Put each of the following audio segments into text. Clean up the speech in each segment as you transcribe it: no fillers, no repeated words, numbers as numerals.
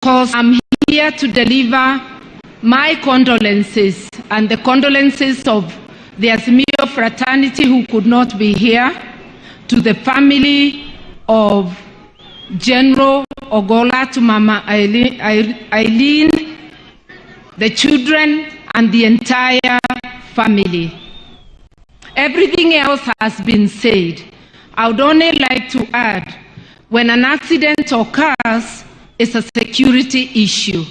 because I'm here to deliver my condolences and the condolences of the Azimio fraternity who could not be here, to the family of General Ogolla, to Mama Eileen, the children, and the entire family. Everything else has been said. I would only like to add, when an accident occurs, it's a security issue.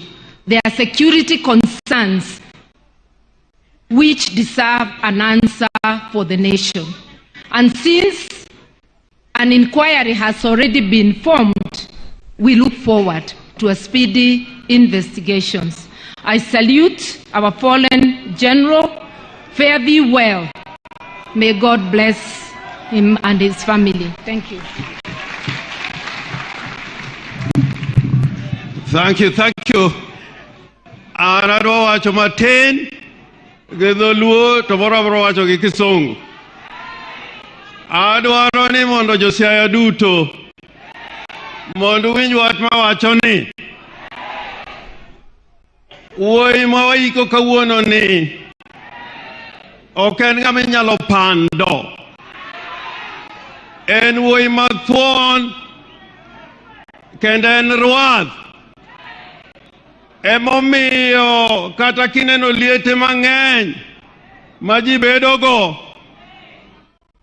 There are security concerns which deserve an answer for the nation. And since an inquiry has already been formed, we look forward to a speedy investigations. I salute our fallen general. Fare thee well. May God bless him and his family. Thank you. Thank you, thank you. Anadwa wacho matin gidholuo to moro wacho gi Kisungu. Adwaro ni mondo jo-SIAYA duto mondo winj wach ma wacho ni wuoyi ma waiko kawuono ni ok en ng'ama inyalo pando. En wuoyi mathuon kendo en ruath. Emomiyo kata kineno liete mang'eny ma ji bedogo,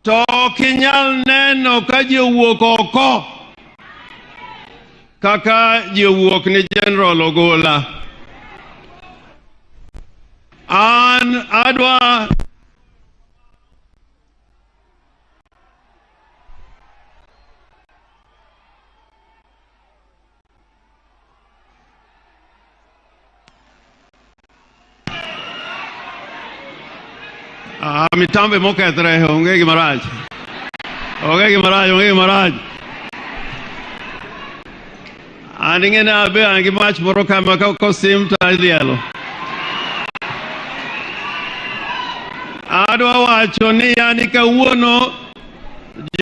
to ok inyal neno ka ji owuok oko kaka ji owuok ni General Ogolla. An adwa mitambe mokethre, onge gi marach. Onge gi marach, onge gi marach. An ing'e ni abe an gi mach moro kama kosim to adhielo. Adwa wacho ni yani kawuono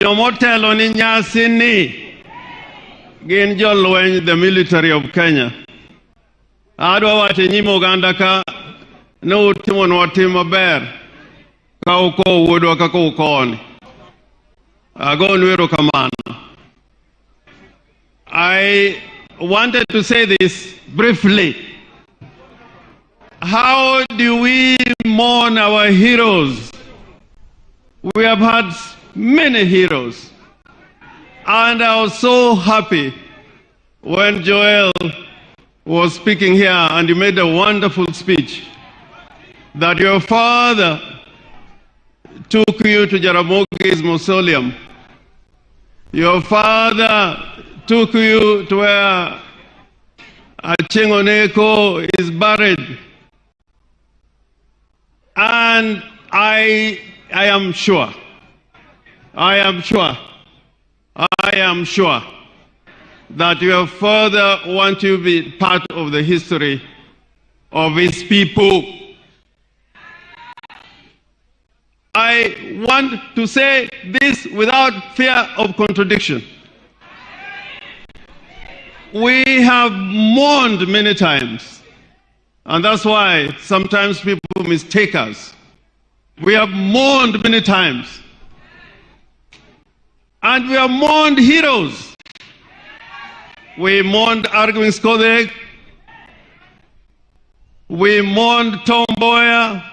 jomotelo ni nyasi ni gin jolweny, the military of Kenya. Adwa wacho nyim oganda ka ne utimonwa tim maber ka uko wuodwa kaka ukoni. Agonu erokamano. I wanted to say this briefly. How do we mourn our heroes? We have had many heroes. And I was so happy when Joel was speaking here and he made a wonderful speech that your father took you to Jaramogi's mausoleum. Your father took you to where Achengoneko is buried. And I am sure that your father wants you to be part of the history of his people. I want to say this without fear of contradiction. We have mourned many times, and that's why sometimes people mistake us. We have mourned many times, and we have mourned heroes. We mourned Arguing Skodek, we mourned Tom Mboya,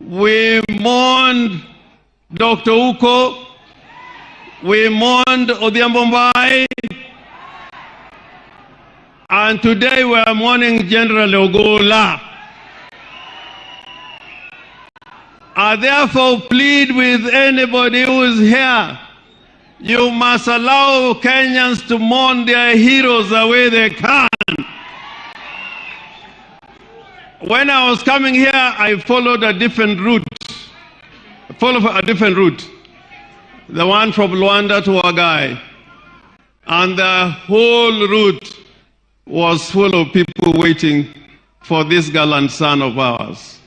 we mourned Dr. Uko, we mourned Odhiambo Mbai, and today we are mourning General Ogolla. I therefore plead with anybody who is here, you must allow Kenyans to mourn their heroes the way they can. When I was coming here, I followed a different route. The one from Luanda to Wagai. And the whole route was full of people waiting for this gallant son of ours.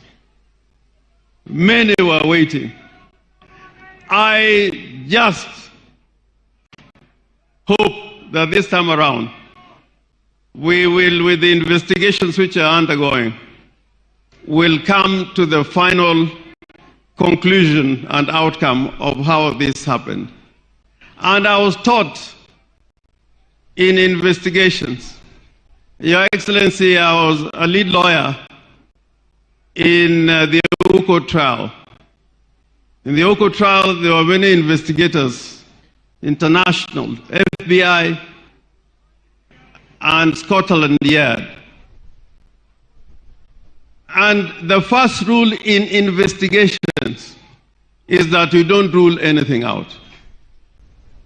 Many were waiting. I just hope that this time around, we will, with the investigations which are undergoing, will come to the final conclusion and outcome of how this happened. And I was taught in investigations. Your Excellency, I was a lead lawyer in the Oko trial. In the Oko trial, there were many investigators, international, FBI, and Scotland Yard. And the first rule in investigations is that you don't rule anything out.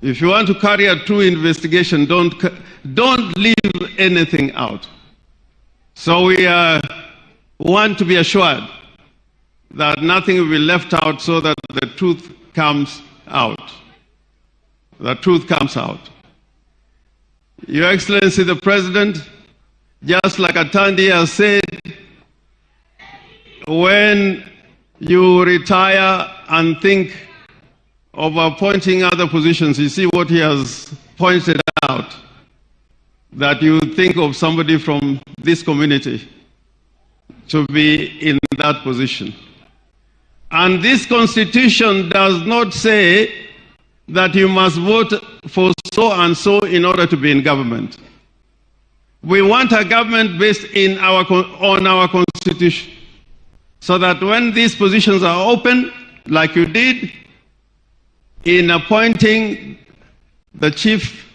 If you want to carry a true investigation, don't leave anything out. So we want to be assured that nothing will be left out so that the truth comes out. The truth comes out. Your Excellency the President, just like Atandi has said, when you retire and think of appointing other positions, you see what he has pointed out, that you think of somebody from this community to be in that position. And this constitution does not say that you must vote for so and so in order to be in government. We want a government based on our constitution, so that when these positions are open, like you did in appointing the chief,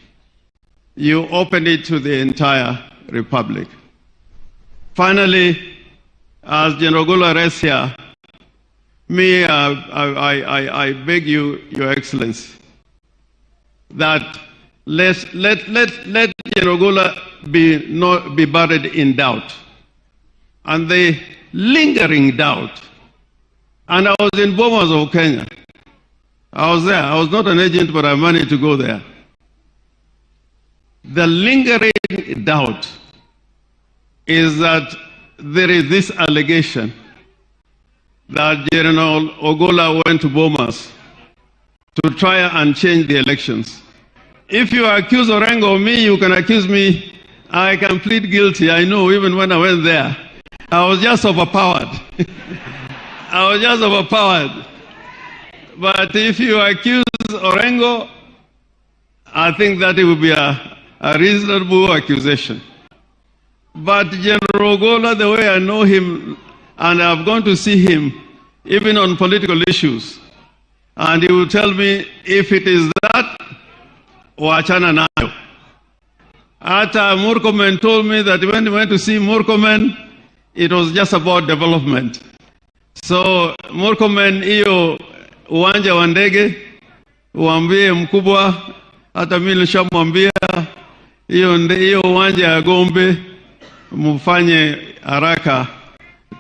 you open it to the entire republic. Finally, as General Ogolla rests here, I beg you, Your Excellency, that let General Ogolla not be buried in doubt, and the lingering doubt. And I was in Bomas of Kenya. I was there. I was not an agent, but I managed to go there. The lingering doubt is that there is this allegation that General Ogolla went to Bomas to try and change the elections. If you accuse Orengo of me, you can accuse me. I can plead guilty. I know, even when I went there, I was just overpowered. I was just overpowered. But if you accuse Orengo, I think that it would be a reasonable accusation. But General Ogolla, the way I know him, and I've gone to see him, even on political issues, and he will tell me, if it is that, wachana nayo. Ata Murkomen told me that when he went to see Murkomen, it was just about development. So Murkomen, hiyo uwanja wa ndege uambie mkubwa, hata mimi nilishamwambia hiyo uwanja ya Gombe mfanye haraka,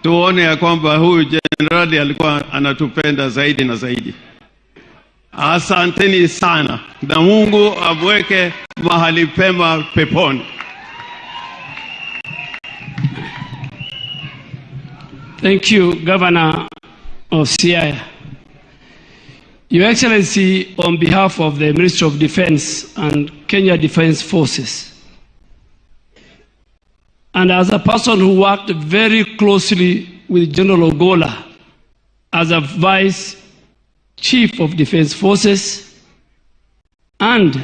tuone ya kwamba huyu jenerali alikuwa anatupenda zaidi na zaidi. Asanteni sana, na Mungu amweke mahali pema peponi. Thank you, Governor of SIAYA. Your Excellency, on behalf of the Ministry of Defense and Kenya Defense Forces, and as a person who worked very closely with General Ogolla as a Vice Chief of Defense Forces and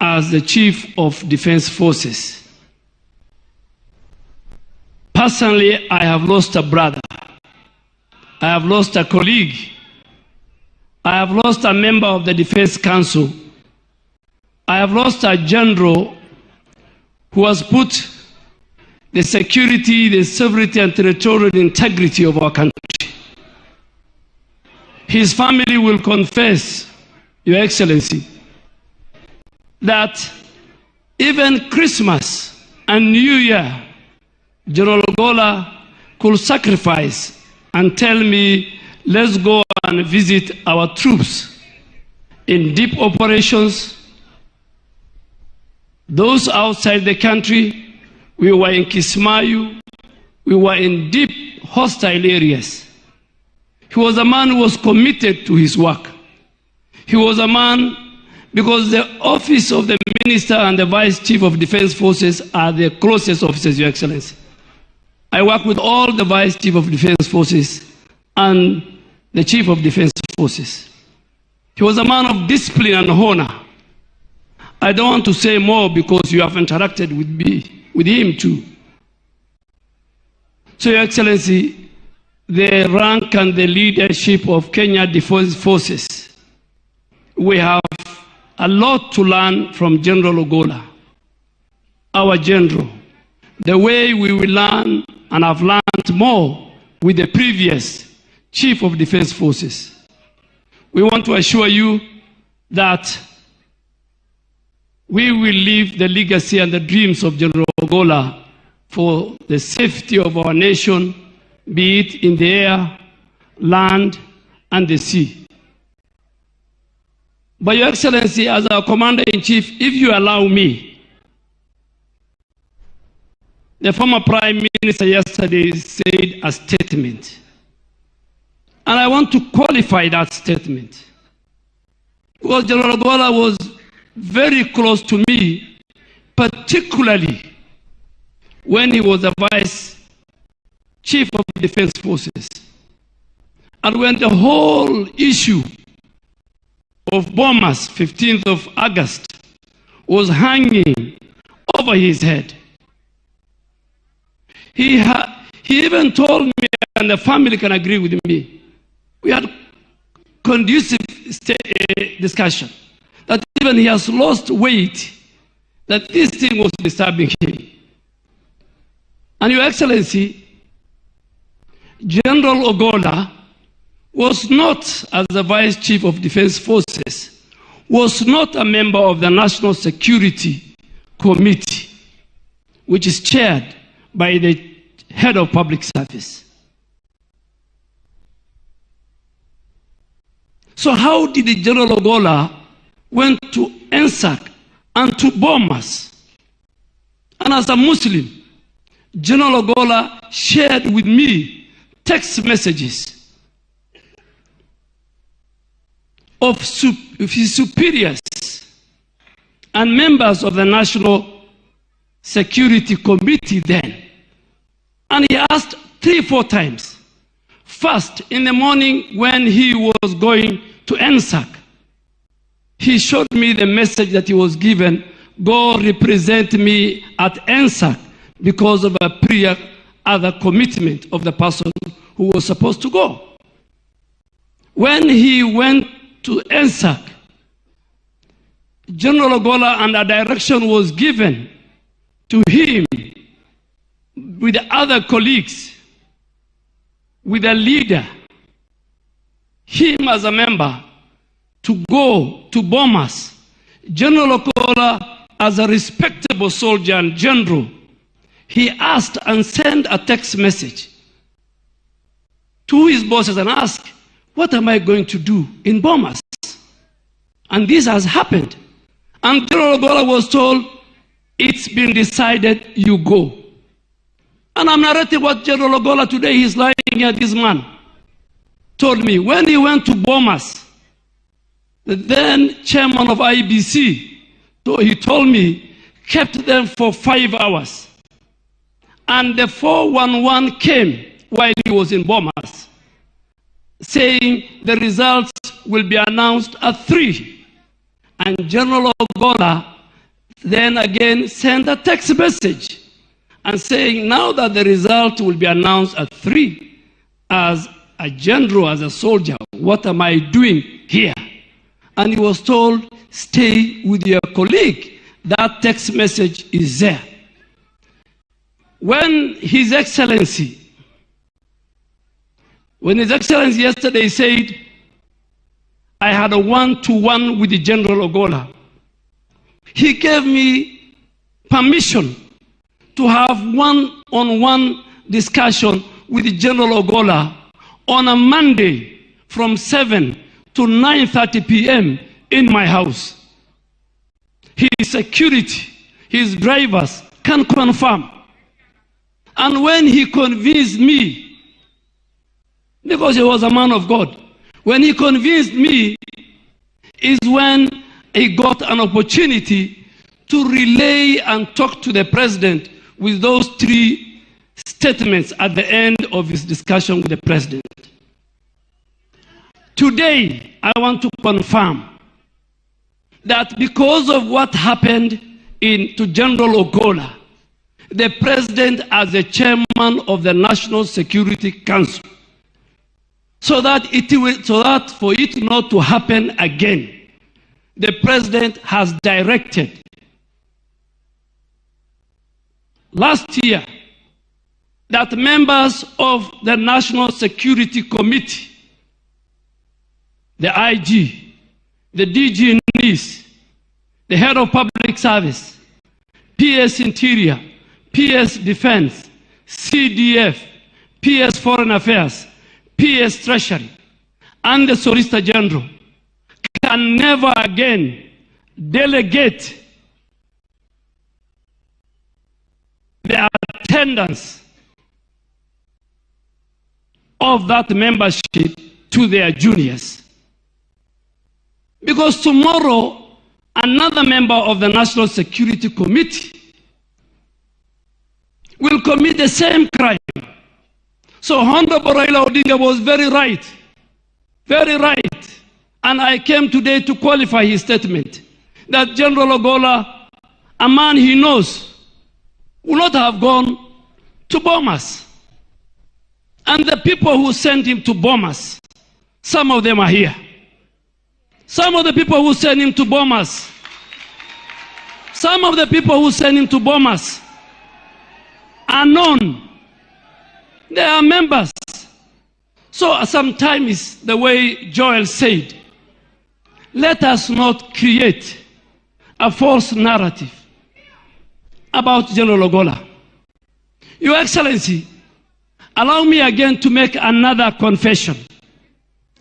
as the Chief of Defense Forces, personally, I have lost a brother. I have lost a colleague. I have lost a member of the Defense Council. I have lost a general who has put the security, the sovereignty, and territorial integrity of our country. His family will confess, Your Excellency, that even Christmas and New Year, General Ogolla could sacrifice and tell me, let's go and visit our troops in deep operations. Those outside the country, we were in Kismayu, we were in deep hostile areas. He was a man who was committed to his work. He was a man because the office of the Minister and the Vice Chief of Defense Forces are the closest officers, Your Excellency. I work with all the Vice Chief of Defense Forces and the Chief of Defense Forces. He was a man of discipline and honor. I don't want to say more because you have interacted with him too. So, Your Excellency, the rank and the leadership of Kenya Defense Forces, we have a lot to learn from General Ogolla, our general. The way we will learn and have learned more with the previous Chief of Defense Forces. We want to assure you that we will leave the legacy and the dreams of General Ogolla for the safety of our nation, be it in the air, land, and the sea. But Your Excellency, as our Commander-in-Chief, if you allow me, the former Prime Minister yesterday said a statement. And I want to qualify that statement. Because General Ogolla was very close to me, particularly when he was the Vice Chief of Defense Forces. And when the whole issue of bombers, 15th of August, was hanging over his head, he even told me, and the family can agree with me, we had conducive discussion, that even he has lost weight, that this thing was disturbing him. And Your Excellency, General Ogolla was not, as the Vice Chief of Defense Forces, was not a member of the National Security Committee, which is chaired by the Head of Public Service. So how did the General Ogolla went to NSAC and to bomb us? And as a Muslim, General Ogolla shared with me text messages of his superiors and members of the National Security Committee then. And he asked 3-4 times. First, in the morning when he was going to NSAC, he showed me the message that he was given, go represent me at NSAC, because of a prior other commitment of the person who was supposed to go. When he went to NSAC, General Ogolla, and a direction was given to him with the other colleagues, with a leader, him as a member, to go to bomb us. General Ogolla, as a respectable soldier and general, he asked and sent a text message to his bosses and asked, what am I going to do in bombers? And this has happened. And General Ogolla was told, it's been decided, you go. And I'm narrating what General Ogolla today, he's lying here, this man, told me. When he went to bombers, the then chairman of IBC, he told me, kept them for 5 hours. And the 411 came while he was in bombers, saying the results will be announced at 3. And General Ogolla then again sent a text message and saying, now that the result will be announced at 3, as a general, as a soldier, what am I doing here? And he was told, stay with your colleague. That text message is there. When His Excellency yesterday said, I had a one-to-one with the General Ogolla, he gave me permission to have one-on-one discussion with the General Ogolla on a Monday from 7 to 9:30 p.m. in my house. His security, his drivers can confirm. And when he convinced me, because he was a man of God, when he convinced me is when he got an opportunity to relay and talk to the president with those three statements at the end of his discussion with the president. Today, I want to confirm that because of what happened to General Ogolla, the president as the chairman of the National Security Council, so that for it not to happen again, the president has directed last year that members of the National Security Committee, the IG, the DG NIS, the head of public service, PS Interior, PS Defense, CDF, PS Foreign Affairs, PS Treasury, and the Solicitor General can never again delegate the attendance of that membership to their juniors. Because tomorrow, another member of the National Security Committee will commit the same crime. So Honorable Raila Odinga was very right. Very right. And I came today to qualify his statement that General Ogolla, a man he knows, would not have gone to bomb us. And the people who sent him to bomb us, some of them are here. Some of the people who sent him to bomb us, some of the people who sent him to bomb us are known. They are members. So sometimes, the way Joel said, let us not create a false narrative about General Ogolla. Your Excellency, allow me again to make another confession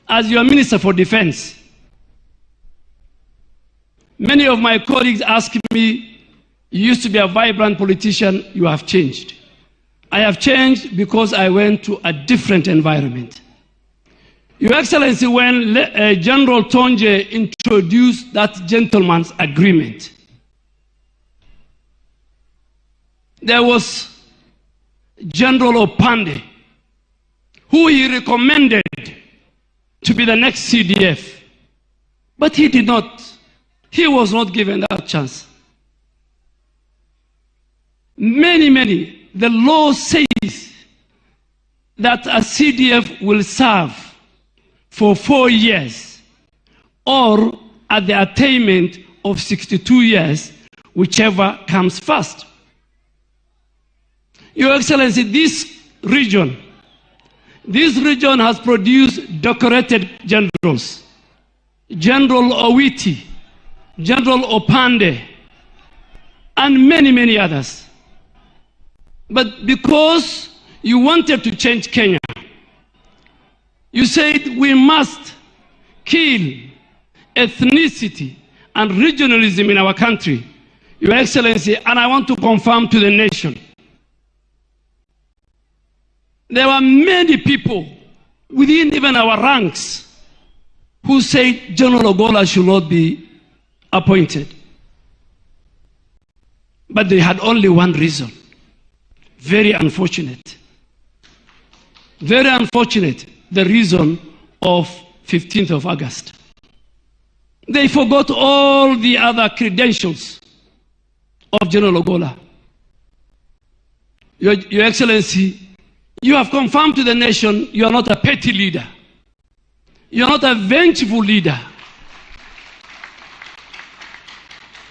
as your Minister for Defense. Many of my colleagues ask me, you used to be a vibrant politician, you have changed. I have changed because I went to a different environment. Your Excellency, when General Tonje introduced that gentleman's agreement, there was General Opande, who he recommended to be the next CDF. But he did not. He was not given that chance. Many, the law says that a CDF will serve for 4 years or at the attainment of 62 years, whichever comes first. Your Excellency, this region has produced decorated generals. General Owiti, General Opande, and many others. But because you wanted to change Kenya, you said we must kill ethnicity and regionalism in our country. Your Excellency, and I want to confirm to the nation, there were many people within even our ranks who said General Ogolla should not be appointed. But they had only one reason. Very unfortunate. Very unfortunate, the reason of 15th of August. They forgot all the other credentials of General Ogolla. Your Excellency, you have confirmed to the nation you are not a petty leader. You are not a vengeful leader.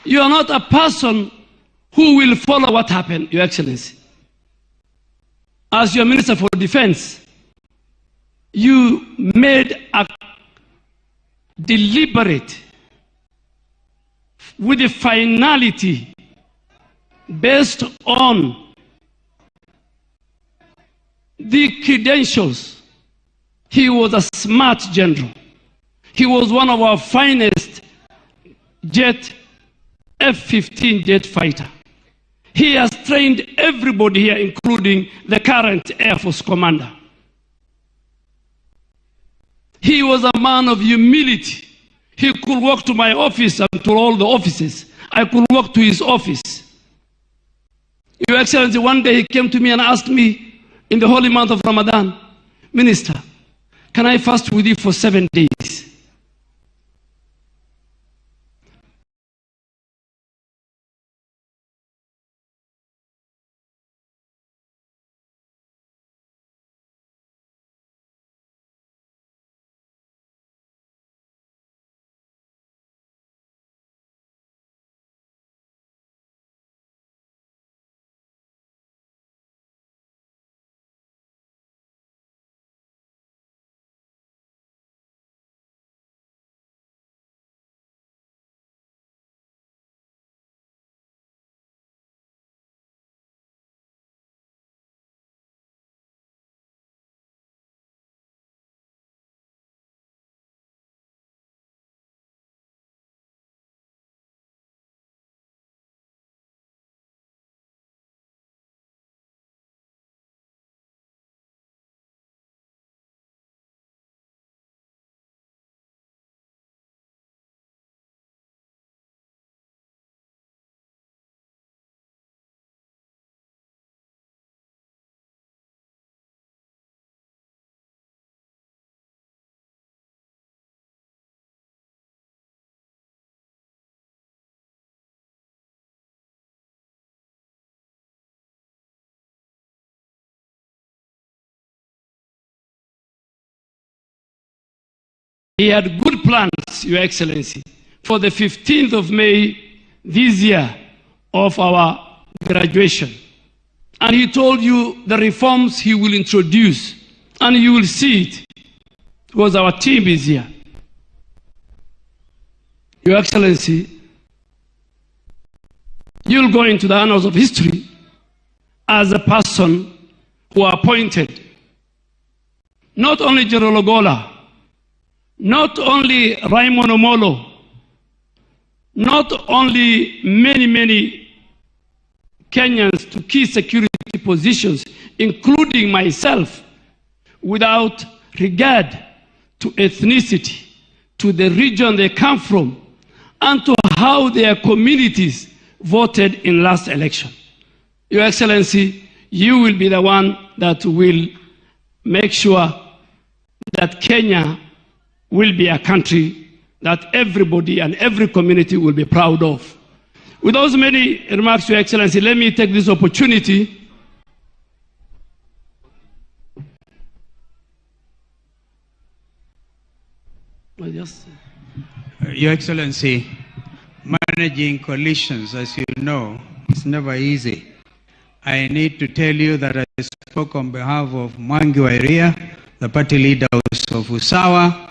You are not a person who will follow what happened, Your Excellency. As your Minister for Defense, you made a deliberate, with a finality based on the credentials. He was a smart general. He was one of our finest F-15 jet fighter. He has trained everybody here, including the current Air Force commander. He was a man of humility. He could walk to my office and to all the offices. I could walk to his office. Your Excellency, one day he came to me and asked me in the holy month of Ramadan, Minister, can I fast with you for 7 days? He had good plans, Your Excellency, for the 15th of May this year of our graduation. And he told you the reforms he will introduce, and you will see it, because our team is here. Your Excellency, you'll go into the annals of history as a person who appointed not only General Ogolla, not only Raymond Omolo, not only many Kenyans to key security positions, including myself, without regard to ethnicity, to the region they come from, and to how their communities voted in last election. Your Excellency, you will be the one that will make sure that Kenya will be a country that everybody and every community will be proud of. With those many remarks, Your Excellency, let me take this opportunity Your Excellency, managing coalitions, as you know, is never easy. I need to tell you that I spoke on behalf of Mwangi Wairia, the party leader of Usawa,